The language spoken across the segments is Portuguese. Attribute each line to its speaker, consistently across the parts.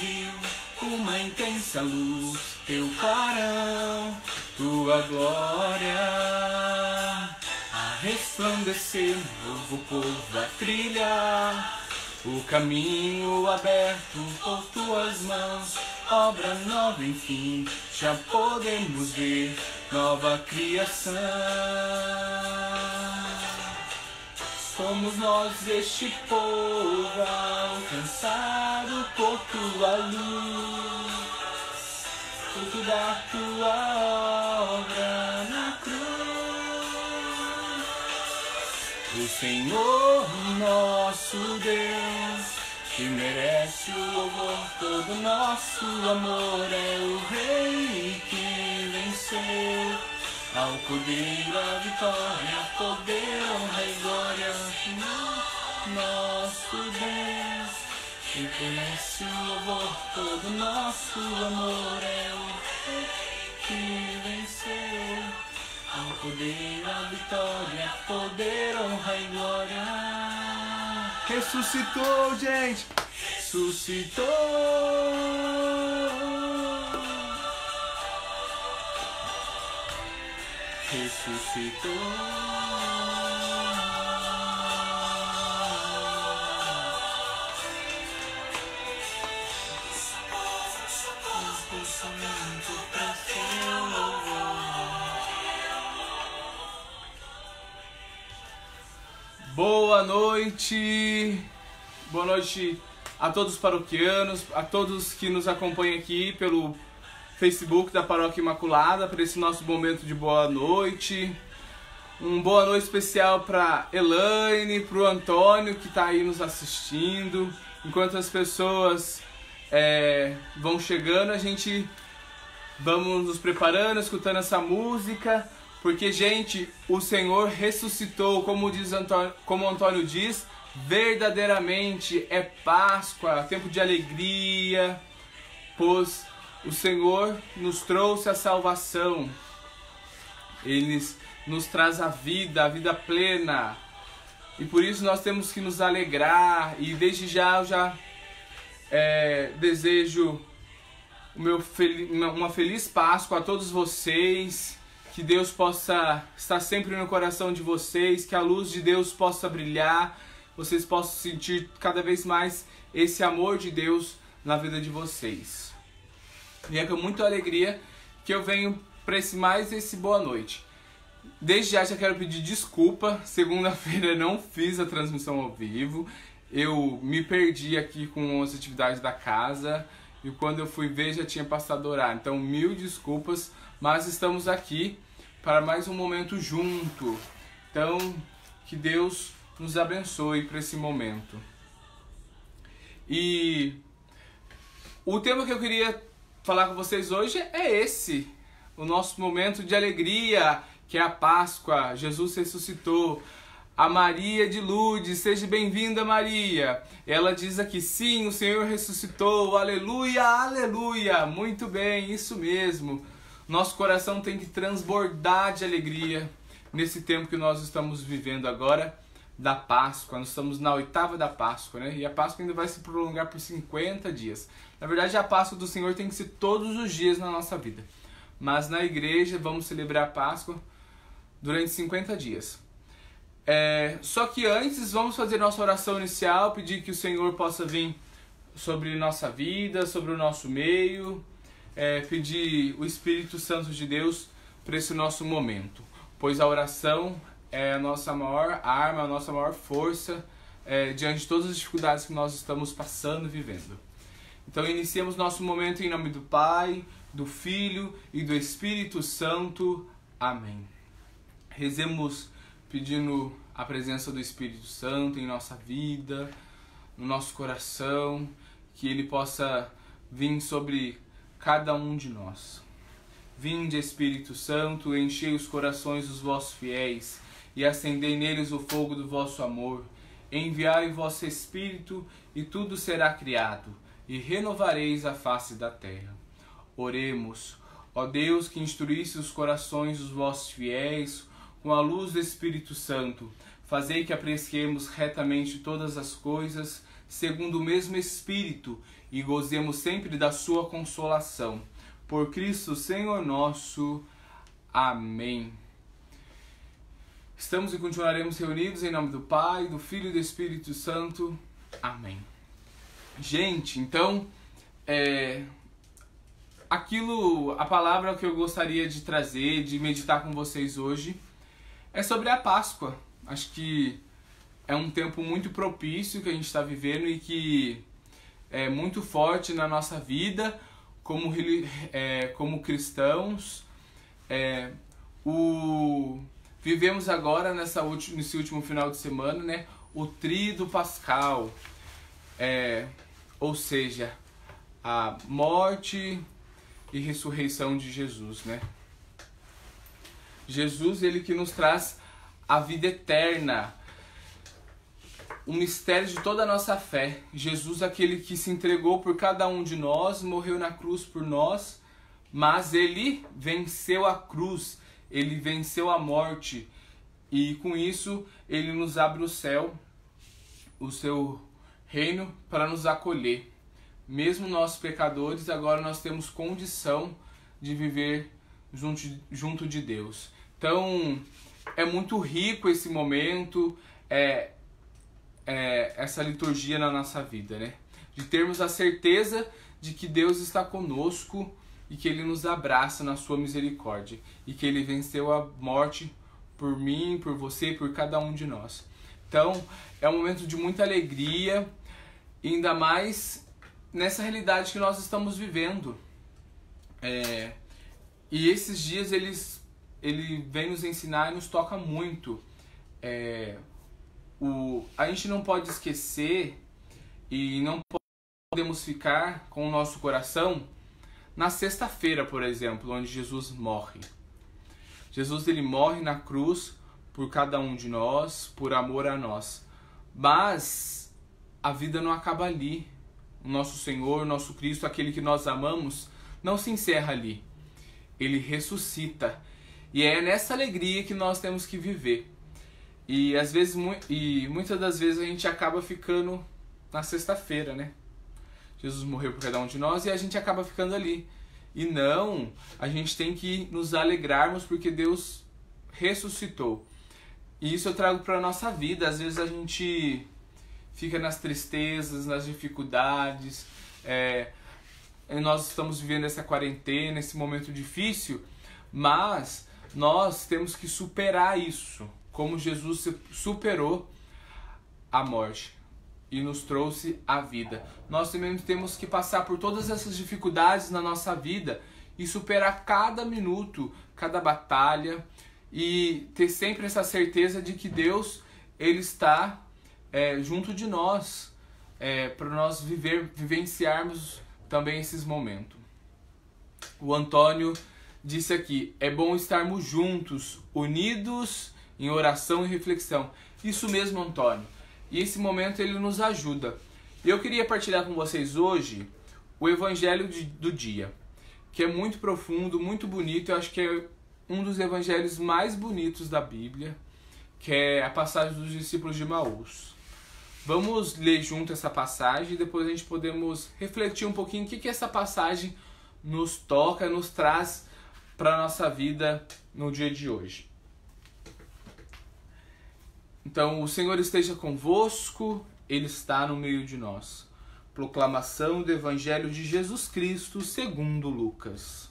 Speaker 1: viu uma intensa luz, teu clarão, tua glória a resplandecer, novo povo a trilhar, o caminho aberto por tuas mãos, obra nova enfim, já podemos ver nova criação. Somos nós este povo alcançado por tua luz, fruto da tua obra na cruz. O Senhor nosso Deus, que merece o louvor, todo nosso amor, é o Rei que venceu. Ao Cordeiro a vitória, poder, honra e glória, nosso Deus, que merece o louvor, todo nosso amor, é o Rei que venceu. Ao Cordeiro a vitória, poder, honra e glória. Ressuscitou, gente! Ressuscitou! Ressuscitou. Boa noite a todos os paroquianos, a todos que nos acompanham aqui pelo Facebook da Paróquia Imaculada, para esse nosso momento de boa noite. Boa noite especial para Elaine, para o Antônio que está aí nos assistindo. Enquanto as pessoas vão chegando, a gente vamos nos preparando, escutando essa música, porque, gente, o Senhor ressuscitou, como o Antônio diz, verdadeiramente é Páscoa, tempo de alegria, pois o Senhor nos trouxe a salvação. Ele nos traz a vida plena. E por isso nós temos que nos alegrar. E desde já eu já desejo uma feliz Páscoa a todos vocês. Que Deus possa estar sempre no coração de vocês. Que a luz de Deus possa brilhar. Vocês possam sentir cada vez mais esse amor de Deus na vida de vocês. E é com muita alegria que eu venho para esse boa noite. Desde já quero pedir desculpa, segunda-feira não fiz a transmissão ao vivo. Eu me perdi aqui com as atividades da casa e quando eu fui ver já tinha passado o horário. Então, mil desculpas, mas estamos aqui para mais um momento junto. Então, que Deus nos abençoe para esse momento. E o tema que eu queria falar com vocês hoje é esse, o nosso momento de alegria, que é a Páscoa. Jesus ressuscitou. A Maria de Lourdes, seja bem-vinda, Maria. Ela diz aqui, sim, o Senhor ressuscitou, aleluia, aleluia. Muito bem, isso mesmo. Nosso coração tem que transbordar de alegria nesse tempo que nós estamos vivendo agora da Páscoa. Nós estamos na 8ª da Páscoa, né? E a Páscoa ainda vai se prolongar por 50 dias. Na verdade, a Páscoa do Senhor tem que ser todos os dias na nossa vida. Mas na igreja vamos celebrar a Páscoa durante 50 dias. Só que antes vamos fazer nossa oração inicial, pedir que o Senhor possa vir sobre nossa vida, sobre o nosso meio, pedir o Espírito Santo de Deus para esse nosso momento. Pois a oração é a nossa maior arma, a nossa maior força diante de todas as dificuldades que nós estamos passando e vivendo. Então iniciemos nosso momento em nome do Pai, do Filho e do Espírito Santo. Amém. Rezemos pedindo a presença do Espírito Santo em nossa vida, no nosso coração, que ele possa vir sobre cada um de nós. Vinde, Espírito Santo, enchei os corações dos vossos fiéis e acendei neles o fogo do vosso amor. Enviai o vosso Espírito e tudo será criado, e renovareis a face da terra. Oremos. Ó Deus, que instruísse os corações dos vossos fiéis com a luz do Espírito Santo, fazei que apreciemos retamente todas as coisas, segundo o mesmo Espírito, e gozemos sempre da sua consolação. Por Cristo Senhor nosso. Amém. Estamos e continuaremos reunidos em nome do Pai, do Filho e do Espírito Santo. Amém. Gente, então, a palavra que eu gostaria de trazer, de meditar com vocês hoje, é sobre a Páscoa. Acho que é um tempo muito propício que a gente está vivendo e que é muito forte na nossa vida como cristãos. Vivemos agora nesse último final de semana, né, o Tríduo Pascal, ou seja, a morte e ressurreição de Jesus, né? Jesus, ele que nos traz a vida eterna, o mistério de toda a nossa fé. Jesus, aquele que se entregou por cada um de nós, morreu na cruz por nós, mas ele venceu a cruz, ele venceu a morte, e com isso ele nos abre o céu, o seu reino, para nos acolher. Mesmo nós pecadores, agora nós temos condição de viver junto de Deus. Então, é muito rico esse momento, essa liturgia na nossa vida, né? De termos a certeza de que Deus está conosco e que Ele nos abraça na sua misericórdia. E que Ele venceu a morte por mim, por você, por cada um de nós. Então, é um momento de muita alegria, ainda mais nessa realidade que nós estamos vivendo. E esses dias ele vem nos ensinar e nos toca muito. A gente não pode esquecer e não podemos ficar com o nosso coração na sexta-feira, por exemplo, onde Jesus morre. Jesus, ele morre na cruz por cada um de nós, por amor a nós. Mas a vida não acaba ali. O nosso Senhor, o nosso Cristo, aquele que nós amamos, não se encerra ali. Ele ressuscita. E é nessa alegria que nós temos que viver. E muitas das vezes a gente acaba ficando na sexta-feira, né? Jesus morreu por cada um de nós e a gente acaba ficando ali. E não, a gente tem que nos alegrarmos porque Deus ressuscitou. E isso eu trago para a nossa vida. Às vezes a gente fica nas tristezas, nas dificuldades. Nós estamos vivendo essa quarentena, esse momento difícil, mas nós temos que superar isso, como Jesus superou a morte e nos trouxe a vida. Nós também temos que passar por todas essas dificuldades na nossa vida e superar cada minuto, cada batalha, e ter sempre essa certeza de que Deus, ele está junto de nós, para nós vivenciarmos também esses momentos. O Antônio disse aqui: é bom estarmos juntos, unidos em oração e reflexão. Isso mesmo, Antônio. E esse momento ele nos ajuda. E eu queria partilhar com vocês hoje o Evangelho do dia, que é muito profundo, muito bonito. Eu acho que é um dos evangelhos mais bonitos da Bíblia, que é a passagem dos discípulos de Emaús. Vamos ler junto essa passagem e depois a gente podemos refletir um pouquinho o que essa passagem nos toca, nos traz para a nossa vida no dia de hoje. Então, o Senhor esteja convosco, Ele está no meio de nós. Proclamação do Evangelho de Jesus Cristo segundo Lucas.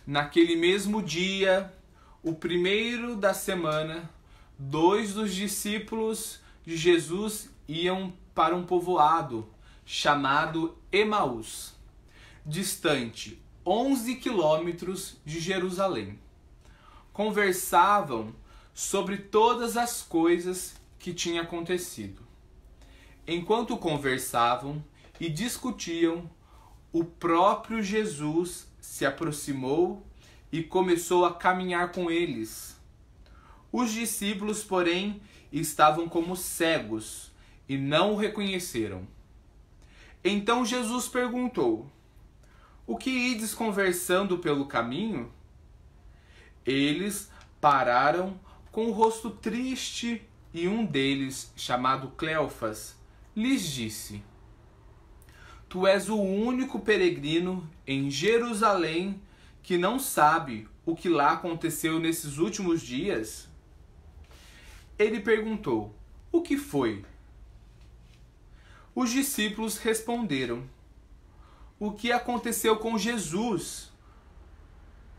Speaker 1: Naquele mesmo dia, o primeiro da semana, 2 dos discípulos de Jesus iam para um povoado chamado Emaús, distante 11 quilômetros de Jerusalém. Conversavam sobre todas as coisas que tinham acontecido. Enquanto conversavam e discutiam, o próprio Jesus se aproximou e começou a caminhar com eles. Os discípulos, porém, estavam como cegos e não o reconheceram. Então Jesus perguntou: o que ides conversando pelo caminho? Eles pararam com o rosto triste e um deles, chamado Cleofas, lhes disse: Tu és o único peregrino em Jerusalém que não sabe o que lá aconteceu nesses últimos dias? Ele perguntou: O que foi? Os discípulos responderam: O que aconteceu com Jesus,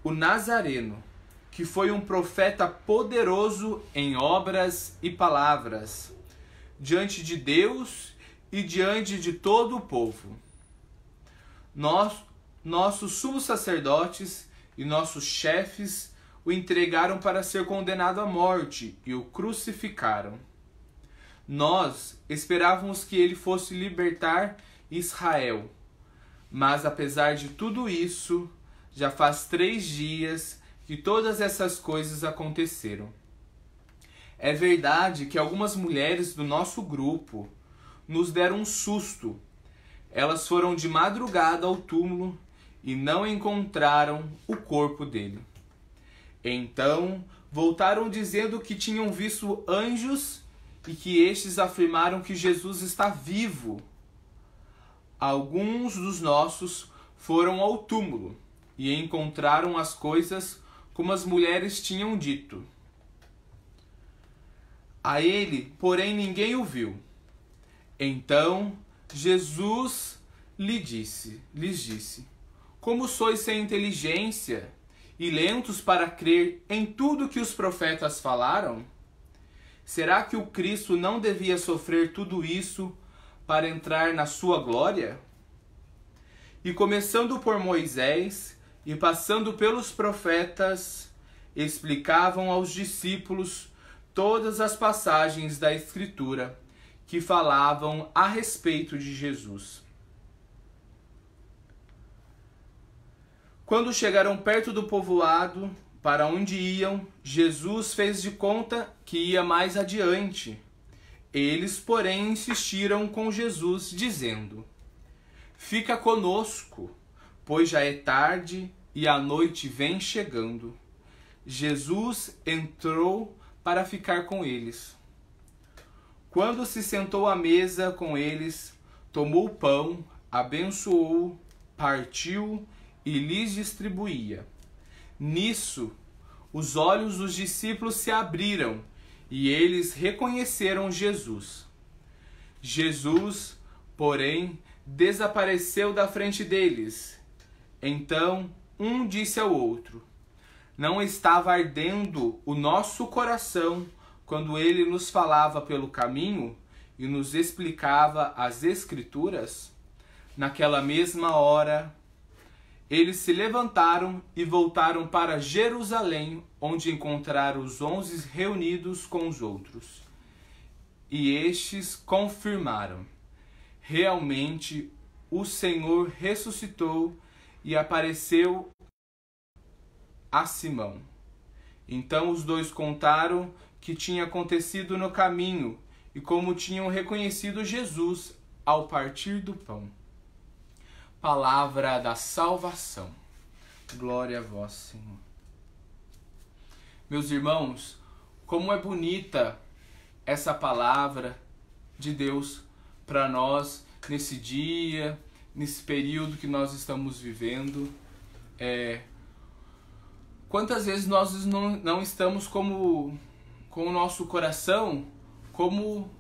Speaker 1: o Nazareno, que foi um profeta poderoso em obras e palavras, diante de Deus e diante de todo o povo. Nossos sumos sacerdotes e nossos chefes o entregaram para ser condenado à morte e o crucificaram. Nós esperávamos que ele fosse libertar Israel, mas apesar de tudo isso, já faz 3 dias que todas essas coisas aconteceram. É verdade que algumas mulheres do nosso grupo nos deram um susto. Elas foram de madrugada ao túmulo e não encontraram o corpo dele. Então voltaram dizendo que tinham visto anjos e que estes afirmaram que Jesus está vivo. Alguns dos nossos foram ao túmulo e encontraram as coisas como as mulheres tinham dito. A ele, porém, ninguém o viu. Então Jesus lhes disse: Como sois sem inteligência e lentos para crer em tudo que os profetas falaram? Será que o Cristo não devia sofrer tudo isso para entrar na sua glória? E começando por Moisés e passando pelos profetas, explicavam aos discípulos todas as passagens da Escritura que falavam a respeito de Jesus. Quando chegaram perto do povoado para onde iam, Jesus fez de conta que ia mais adiante. Eles, porém, insistiram com Jesus, dizendo: Fica conosco, pois já é tarde e a noite vem chegando. Jesus entrou para ficar com eles. Quando se sentou à mesa com eles, tomou o pão, abençoou, partiu e lhes distribuía. Nisso, os olhos dos discípulos se abriram e eles reconheceram Jesus. Jesus, porém, desapareceu da frente deles. Então, um disse ao outro: Não estava ardendo o nosso coração quando ele nos falava pelo caminho e nos explicava as Escrituras? Naquela mesma hora, eles se levantaram e voltaram para Jerusalém, onde encontraram os 11 reunidos com os outros. E estes confirmaram: Realmente o Senhor ressuscitou e apareceu a Simão. Então os dois contaram que tinha acontecido no caminho e como tinham reconhecido Jesus ao partir do pão. Palavra da salvação. Glória a vós, Senhor. Meus irmãos, como é bonita essa palavra de Deus para nós nesse dia, nesse período que nós estamos vivendo. Quantas vezes nós não estamos com o nosso coração como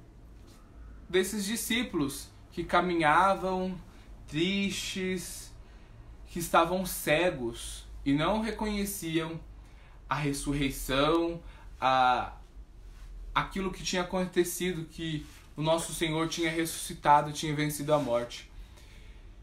Speaker 1: desses discípulos que caminhavam tristes, que estavam cegos e não reconheciam a ressurreição, aquilo que tinha acontecido, que o nosso Senhor tinha ressuscitado, tinha vencido a morte.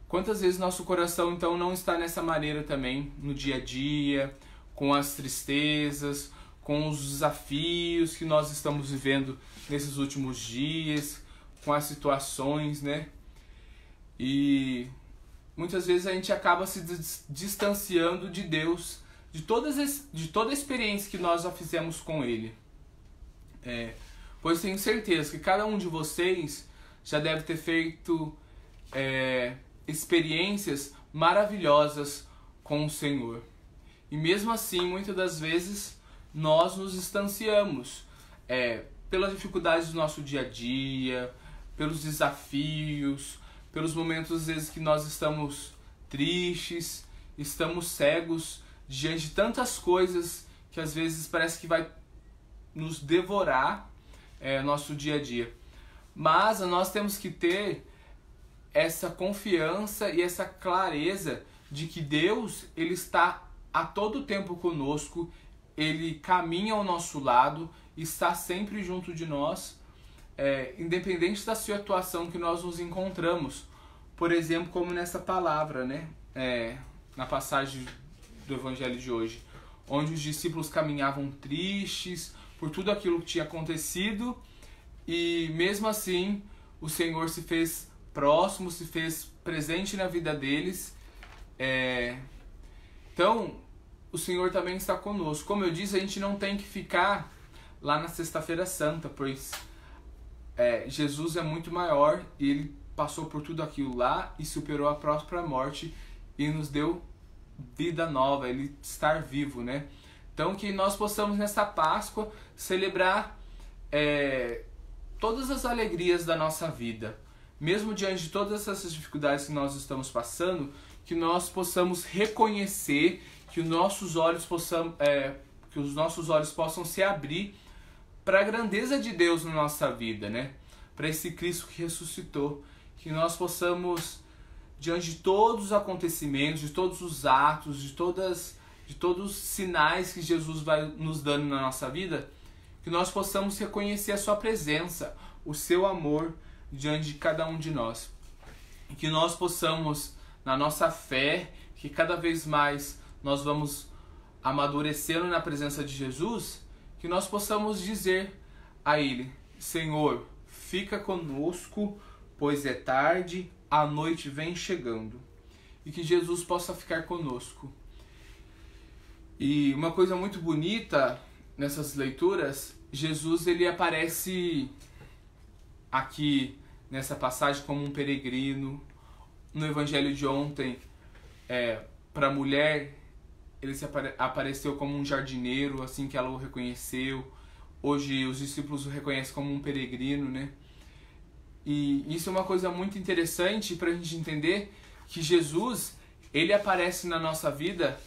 Speaker 1: Quantas vezes nosso coração então não está nessa maneira também, no dia a dia, com as tristezas, com os desafios que nós estamos vivendo nesses últimos dias, com as situações, né? E muitas vezes a gente acaba se distanciando de Deus, de toda a experiência que nós já fizemos com Ele. Pois tenho certeza que cada um de vocês já deve ter feito experiências maravilhosas com o Senhor. E mesmo assim, muitas das vezes, nós nos distanciamos. pelas dificuldades do nosso dia a dia, pelos desafios, pelos momentos às vezes que nós estamos tristes, estamos cegos diante de tantas coisas que às vezes parece que vai nos devorar nosso dia a dia. Mas nós temos que ter essa confiança e essa clareza de que Deus, Ele está a todo tempo conosco, Ele caminha ao nosso lado, está sempre junto de nós, independente da situação que nós nos encontramos. Por exemplo, como nessa palavra, né? Na passagem do Evangelho de hoje, onde os discípulos caminhavam tristes por tudo aquilo que tinha acontecido, e mesmo assim o Senhor se fez próximo, se fez presente na vida deles. Então, o Senhor também está conosco. Como eu disse, a gente não tem que ficar lá na Sexta-feira Santa, pois Jesus é muito maior e Ele passou por tudo aquilo lá e superou a própria morte e nos deu vida nova, Ele estar vivo, né? Então, que nós possamos nessa Páscoa celebrar todas as alegrias da nossa vida, mesmo diante de todas essas dificuldades que nós estamos passando, que nós possamos reconhecer, que os nossos olhos possam se abrir para a grandeza de Deus na nossa vida, né? Para esse Cristo que ressuscitou, que nós possamos, diante de todos os acontecimentos, de todos os atos, de todos os sinais que Jesus vai nos dando na nossa vida, que nós possamos reconhecer a sua presença, o seu amor diante de cada um de nós. E que nós possamos, na nossa fé, que cada vez mais nós vamos amadurecendo na presença de Jesus, que nós possamos dizer a Ele: Senhor, fica conosco, pois é tarde, a noite vem chegando. E que Jesus possa ficar conosco. E uma coisa muito bonita nessas leituras, Jesus ele aparece aqui nessa passagem como um peregrino. No Evangelho de ontem, para a mulher, ele apareceu como um jardineiro, assim que ela o reconheceu. Hoje os discípulos o reconhecem como um peregrino, né? E isso é uma coisa muito interessante para a gente entender que Jesus, ele aparece na nossa vida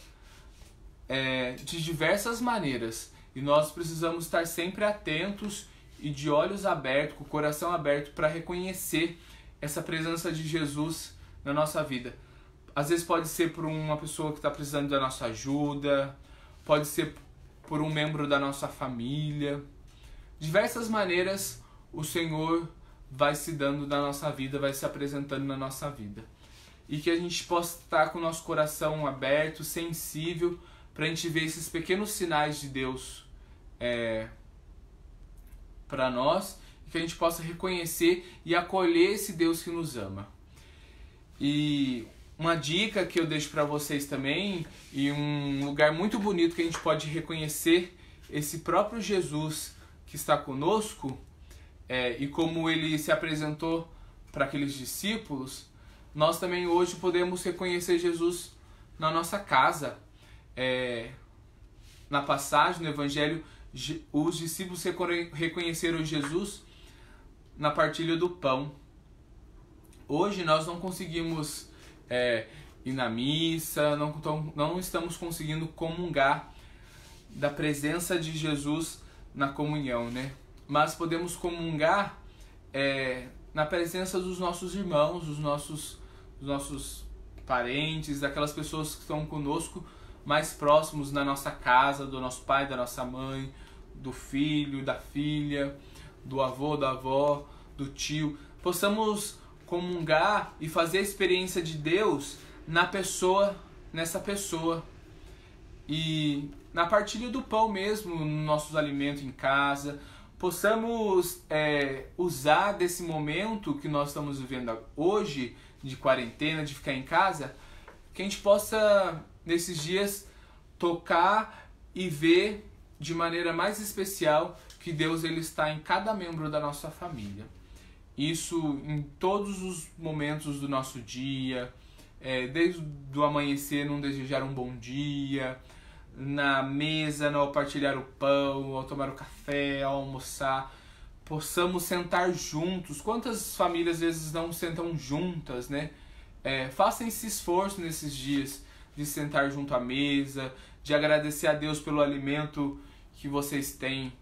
Speaker 1: de diversas maneiras. E nós precisamos estar sempre atentos e de olhos abertos, com o coração aberto, para reconhecer essa presença de Jesus na nossa vida. Às vezes pode ser por uma pessoa que está precisando da nossa ajuda, pode ser por um membro da nossa família. Diversas maneiras o Senhor vai se dando na nossa vida, vai se apresentando na nossa vida. E que a gente possa estar com o nosso coração aberto, sensível, para a gente ver esses pequenos sinais de Deus para nós, e que a gente possa reconhecer e acolher esse Deus que nos ama. E uma dica que eu deixo para vocês também, e um lugar muito bonito que a gente pode reconhecer esse próprio Jesus que está conosco, e como ele se apresentou para aqueles discípulos, nós também hoje podemos reconhecer Jesus na nossa casa. Na passagem, no Evangelho, os discípulos reconheceram Jesus na partilha do pão. Hoje nós não conseguimos ir na missa, não estamos conseguindo comungar da presença de Jesus na comunhão, né? Mas podemos comungar na presença dos nossos irmãos, dos nossos parentes, daquelas pessoas que estão conosco mais próximos na nossa casa, do nosso pai, da nossa mãe, do filho, da filha, do avô, da avó, do tio. Possamos comungar e fazer a experiência de Deus nessa pessoa. E na partilha do pão mesmo, nos nossos alimentos em casa, possamos usar desse momento que nós estamos vivendo hoje, de quarentena, de ficar em casa, que a gente possa, nesses dias, tocar e ver de maneira mais especial que Deus ele está em cada membro da nossa família. Isso em todos os momentos do nosso dia, desde o amanhecer, não desejar um bom dia, na mesa, ao partilhar o pão, ao tomar o café, ao almoçar. possamos sentar juntos. Quantas famílias às vezes não sentam juntas, né? Façam esse esforço nesses dias de sentar junto à mesa, de agradecer a Deus pelo alimento que vocês têm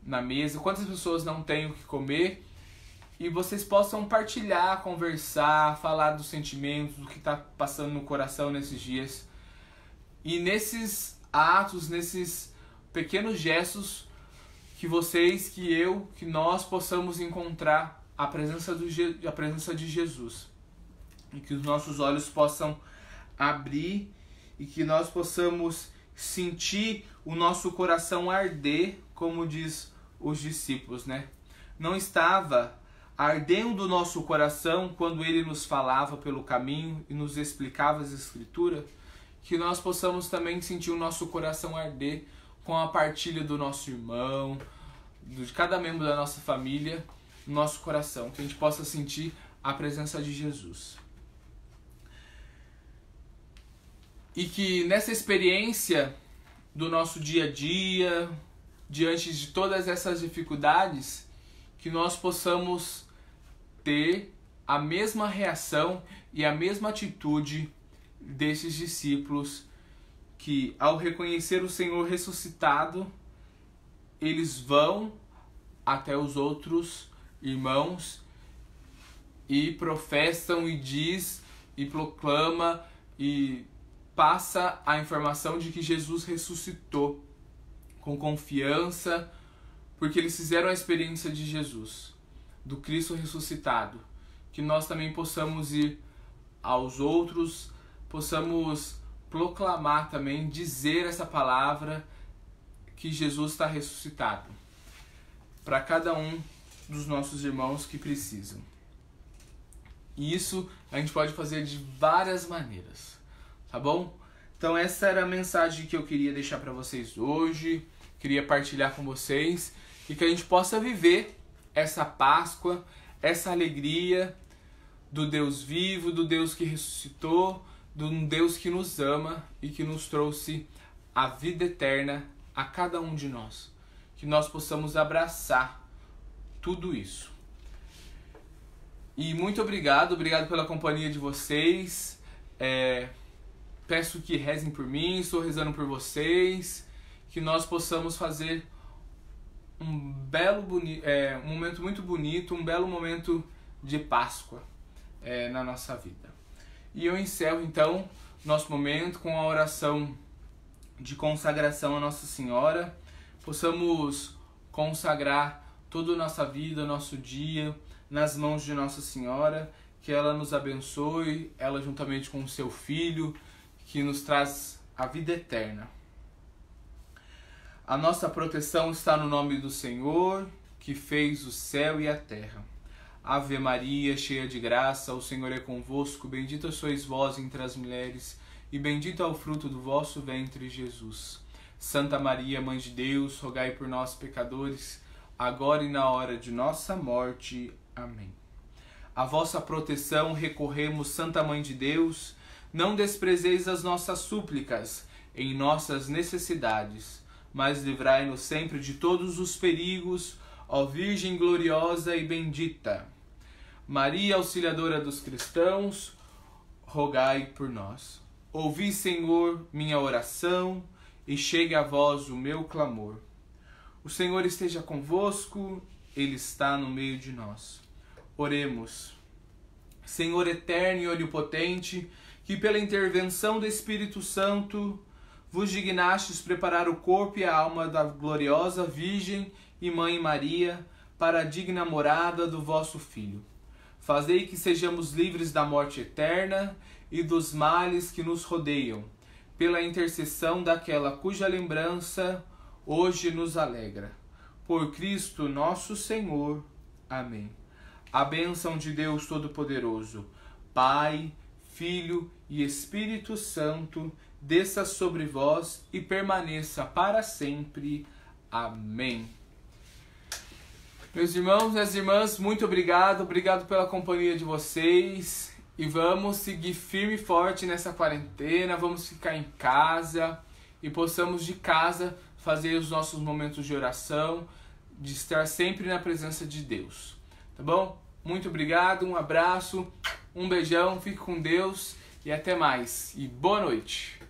Speaker 1: na mesa. Quantas pessoas não têm o que comer? E vocês possam partilhar, conversar, falar dos sentimentos, do que está passando no coração nesses dias. E nesses atos, nesses pequenos gestos, que vocês, que nós possamos encontrar a presença de Jesus. E que os nossos olhos possam abrir e que nós possamos sentir o nosso coração arder, como diz os discípulos, né? Não estava ardendo o nosso coração quando ele nos falava pelo caminho e nos explicava as Escrituras, que nós possamos também sentir o nosso coração arder com a partilha do nosso irmão, de cada membro da nossa família, no nosso coração, que a gente possa sentir a presença de Jesus. E que nessa experiência do nosso dia a dia, diante de todas essas dificuldades, que nós possamos ter a mesma reação e a mesma atitude desses discípulos que, ao reconhecer o Senhor ressuscitado, eles vão até os outros irmãos e professam e diz e proclama e passa a informação de que Jesus ressuscitou com confiança, porque eles fizeram a experiência de Jesus, do Cristo ressuscitado. Que nós também possamos ir aos outros, possamos proclamar também, dizer essa palavra que Jesus está ressuscitado para cada um dos nossos irmãos que precisam. E isso a gente pode fazer de várias maneiras, tá bom? Então essa era a mensagem que eu queria deixar para vocês hoje, queria partilhar com vocês, e que a gente possa viver essa Páscoa, essa alegria do Deus vivo, do Deus que ressuscitou, de um Deus que nos ama e que nos trouxe a vida eterna a cada um de nós. Que nós possamos abraçar tudo isso. E muito obrigado pela companhia de vocês. Peço que rezem por mim, estou rezando por vocês. Que nós possamos fazer um momento muito bonito, um belo momento de Páscoa na nossa vida. E eu encerro então nosso momento com a oração de consagração a Nossa Senhora. Possamos consagrar toda a nossa vida, nosso dia, nas mãos de Nossa Senhora, que ela nos abençoe, ela juntamente com o seu Filho, que nos traz a vida eterna. A nossa proteção está no nome do Senhor, que fez o céu e a terra. Ave Maria, cheia de graça, o Senhor é convosco, bendita sois vós entre as mulheres, e bendito é o fruto do vosso ventre, Jesus. Santa Maria, Mãe de Deus, rogai por nós, pecadores, agora e na hora de nossa morte. Amém. A vossa proteção recorremos, Santa Mãe de Deus, não desprezeis as nossas súplicas em nossas necessidades, mas livrai-nos sempre de todos os perigos, ó Virgem gloriosa e bendita. Maria, auxiliadora dos cristãos, rogai por nós. Ouvi, Senhor, minha oração, e chegue a vós o meu clamor. O Senhor esteja convosco, Ele está no meio de nós. Oremos. Senhor eterno e onipotente, que pela intervenção do Espírito Santo vos dignastes preparar o corpo e a alma da gloriosa Virgem e Mãe Maria para a digna morada do vosso Filho. Fazei que sejamos livres da morte eterna e dos males que nos rodeiam, pela intercessão daquela cuja lembrança hoje nos alegra. Por Cristo nosso Senhor. Amém. A bênção de Deus Todo-Poderoso, Pai, Filho e Espírito Santo, desça sobre vós e permaneça para sempre. Amém. Meus irmãos e minhas irmãs, muito obrigado pela companhia de vocês. E vamos seguir firme e forte nessa quarentena, vamos ficar em casa e possamos de casa fazer os nossos momentos de oração, de estar sempre na presença de Deus. Tá bom? Muito obrigado, um abraço, um beijão, fique com Deus e até mais. E boa noite!